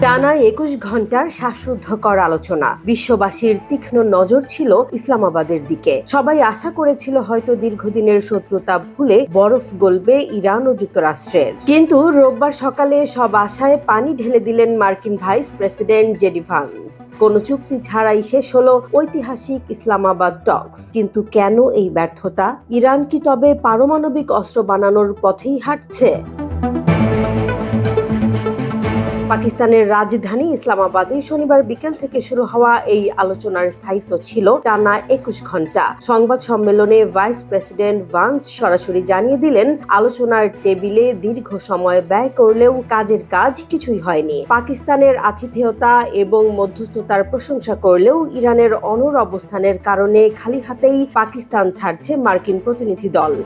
টানা ২১ ঘন্টার শ্বাসরুদ্ধকর আলোচনা। বিশ্ববাসীর তীক্ষ্ণ নজর ছিল ইসলামাবাদের দিকে। সবাই আশা করেছিল হয়তো দীর্ঘদিনের শত্রুতা ভুলে বরফ গলবে ইরান ও যুক্তরাষ্ট্রের। কিন্তু রোববার সকালে সব আশায় পানি ঢেলে দিলেন মার্কিন ভাইস প্রেসিডেন্ট জেডি ভান্স। কোনো চুক্তি ছাড়াই শেষ হলো ঐতিহাসিক ইসলামাবাদ টকস। কিন্তু কেন এই ব্যর্থতা? ইরান কি তবে পারমাণবিক অস্ত্র বানানোর পথেই হাঁটছে? পাকিস্তানের রাজধানী ইসলামাবাদে শনিবার বিকেল থেকে শুরু হওয়া এই আলোচনার স্থায়িত্ব ছিল টানা ২১ ঘন্টা। সংবাদ সম্মেলনে ভাইস প্রেসিডেন্ট ভান্স সরাসরি জানিয়ে দিলেন, আলোচনার টেবিলে দীর্ঘ সময় ব্যয় করলেও কাজের কাজ কিছুই হয়নি। পাকিস্তানের আতিথেয়তা এবং মধ্যস্থতার প্রশংসা করলেও ইরানের অনড় অবস্থানের কারণে খালি হাতেই পাকিস্তান ছাড়ছে মার্কিন প্রতিনিধি দল।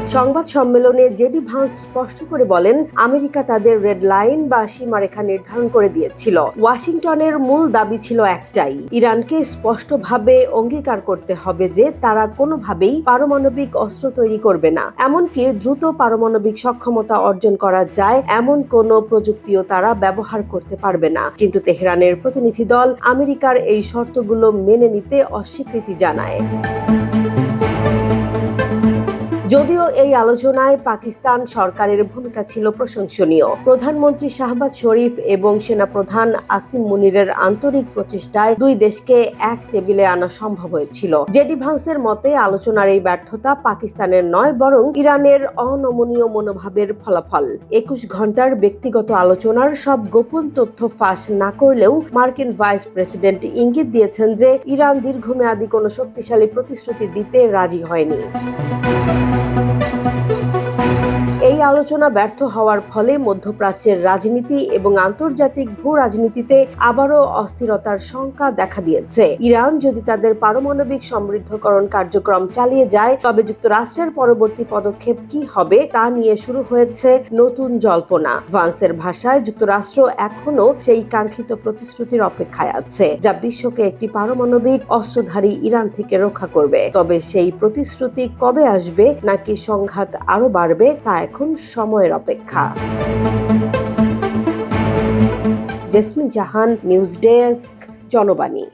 সংবাদ সম্মেলনে জেডি ভান্স স্পষ্ট করে বলেন, আমেরিকা তাদের রেড লাইন বা সীমারেখা নির্ধারণ করে দিয়েছিল। ওয়াশিংটনের মূল দাবি ছিল একটাই, ইরানকে স্পষ্টভাবে অঙ্গীকার করতে হবে যে তারা কোনোভাবেই পারমাণবিক অস্ত্র তৈরি করবে না। এমনকি দ্রুত পারমাণবিক সক্ষমতা অর্জন করা যায় এমন কোনো প্রযুক্তিও তারা ব্যবহার করতে পারবে না। কিন্তু তেহরানের প্রতিনিধি দল আমেরিকার এই শর্তগুলো মেনে নিতে অস্বীকৃতি জানায়। যদিও এই আলোচনায় পাকিস্তান সরকারের ভূমিকা ছিল প্রশংসনীয়। প্রধানমন্ত্রী শাহবাজ শরীফ এবং সেনাপ্রধান আসিম মুনিরের আন্তরিক প্রচেষ্টায় দুই দেশকে এক টেবিলে আনা সম্ভব হয়েছিল। জেডি ভান্সের মতে আলোচনার এই ব্যর্থতা পাকিস্তানের নয়, বরং ইরানের অনমনীয় মনোভাবের ফলাফল। ২১ ঘন্টার ব্যক্তিগত আলোচনার সব গোপন তথ্য ফাঁস না করলেও মার্কিন ভাইস প্রেসিডেন্ট ইঙ্গিত দিয়েছেন যে ইরান দীর্ঘমেয়াদী কোনো শক্তিশালী প্রতিশ্রুতি দিতে রাজি হয়নি। এই আলোচনা ব্যর্থ হওয়ার ফলে মধ্যপ্রাচ্যের রাজনীতি এবং আন্তর্জাতিক ভূ-রাজনীতিতে আবারও অস্থিরতার শঙ্কা দেখা দিয়েছে। ইরান যদি তাদের পারমাণবিক সমৃদ্ধকরণ কার্যক্রম চালিয়ে যায়, তবে যুক্তরাষ্ট্রের পরবর্তী পদক্ষেপ কি হবে তা নিয়ে শুরু হয়েছে নতুন জল্পনা। ভান্সের ভাষায়, যুক্তরাষ্ট্র এখনো সেই কাঙ্ক্ষিত প্রতিশ্রুতির অপেক্ষায় আছে, যা বিশ্বকে একটি পারমাণবিক অস্ত্রধারী ইরান থেকে রক্ষা করবে। তবে সেই প্রতিশ্রুতি কবে আসবে, নাকি সংঘাত আরো বাড়বে, তা এখন সময়ের অপেক্ষা। জেসমিন জাহান, নিউজ ডেস্ক, জনবাণী।